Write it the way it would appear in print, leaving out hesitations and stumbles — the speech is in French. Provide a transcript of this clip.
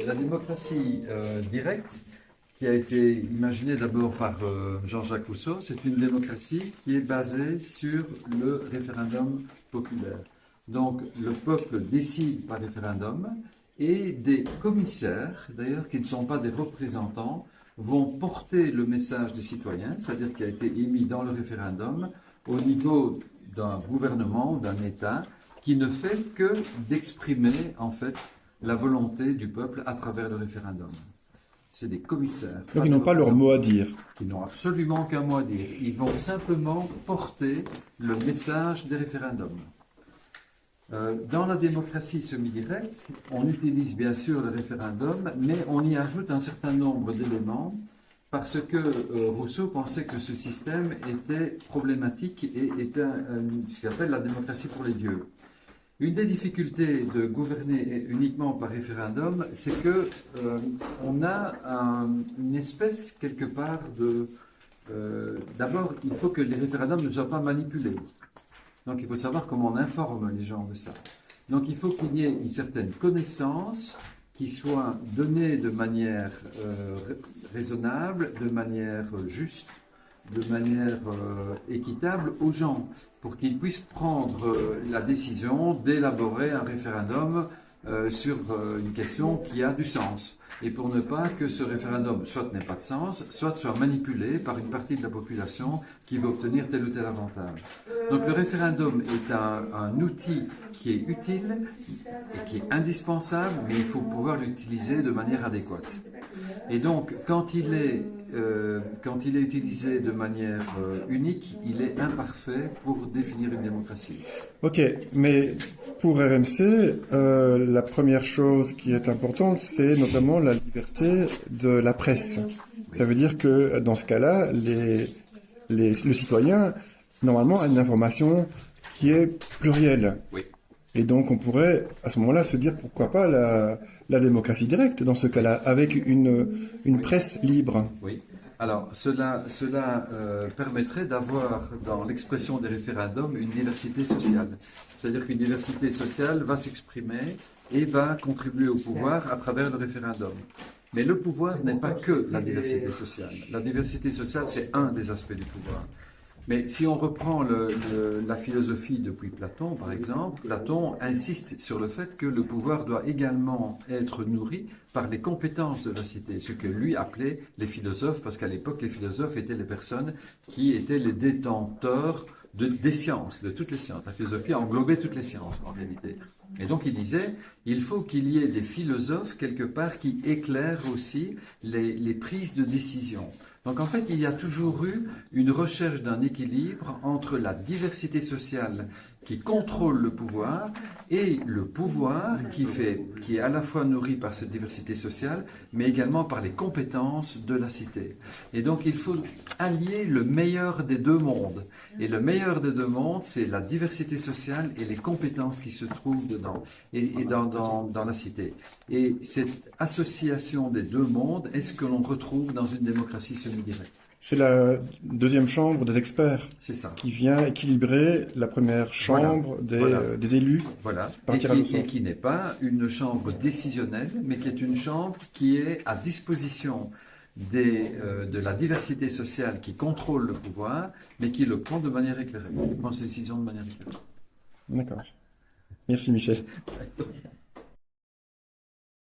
La démocratie directe, qui a été imaginée d'abord par Jean-Jacques Rousseau, c'est une démocratie qui est basée sur le référendum populaire. Donc le peuple décide par référendum et des commissaires, d'ailleurs qui ne sont pas des représentants, vont porter le message des citoyens, c'est-à-dire qui a été émis dans le référendum, au niveau d'un gouvernement ou d'un État qui ne fait que d'exprimer en fait la volonté du peuple à travers le référendum. C'est des commissaires. Donc ils n'ont pas leur mot à dire. Ils n'ont absolument aucun mot à dire. Ils vont simplement porter le message des référendums. Dans la démocratie semi-directe, on utilise bien sûr le référendum, mais on y ajoute un certain nombre d'éléments parce que Rousseau pensait que ce système était problématique et était ce qu'il appelle la démocratie pour les dieux. Une des difficultés de gouverner uniquement par référendum, c'est que on a une espèce quelque part de... D'abord, il faut que les référendums ne soient pas manipulés. Donc il faut savoir comment on informe les gens de ça. Donc il faut qu'il y ait une certaine connaissance qui soit donnée de manière raisonnable, de manière juste, de manière équitable aux gens, pour qu'ils puissent prendre la décision d'élaborer un référendum sur une question qui a du sens. Et pour ne pas que ce référendum soit n'ait pas de sens, soit manipulé par une partie de la population qui veut obtenir tel ou tel avantage. Donc le référendum est un outil qui est utile et qui est indispensable, mais il faut pouvoir l'utiliser de manière adéquate. Et donc quand il est utilisé de manière unique, il est imparfait pour définir une démocratie. Ok, mais pour RMC, la première chose qui est importante, c'est notamment la liberté de la presse. Ça veut dire que dans ce cas-là, le citoyen, normalement, a une information qui est plurielle. Oui. Et donc on pourrait à ce moment-là se dire pourquoi pas la démocratie directe dans ce cas-là, avec une presse libre. Oui. Alors cela permettrait d'avoir dans l'expression des référendums une diversité sociale. C'est-à-dire qu'une diversité sociale va s'exprimer et va contribuer au pouvoir à travers le référendum. Mais le pouvoir n'est pas que la diversité sociale. La diversité sociale, c'est un des aspects du pouvoir. Mais si on reprend la philosophie depuis Platon, par exemple, Platon insiste sur le fait que le pouvoir doit également être nourri par les compétences de la cité, ce que lui appelait les philosophes, parce qu'à l'époque, les philosophes étaient les personnes qui étaient les détenteurs des sciences, de toutes les sciences. La philosophie englobait toutes les sciences, en réalité. Et donc il disait, il faut qu'il y ait des philosophes, quelque part, qui éclairent aussi les prises de décision. Donc en fait, il y a toujours eu une recherche d'un équilibre entre la diversité sociale qui contrôle le pouvoir et le pouvoir qui est à la fois nourri par cette diversité sociale, mais également par les compétences de la cité. Et donc il faut allier le meilleur des deux mondes. Et le meilleur des deux mondes, c'est la diversité sociale et les compétences qui se trouvent dedans, et dans la cité. Et cette association des deux mondes est ce que l'on retrouve dans une démocratie semi-directe. C'est la deuxième chambre des experts qui vient équilibrer la première chambre des élus par tirage au sort. Et qui n'est pas une chambre décisionnelle, mais qui est une chambre qui est à disposition de la diversité sociale qui contrôle le pouvoir, mais qui le prend de manière éclairée, qui prend ses décisions de manière éclairée. D'accord. Merci Michel.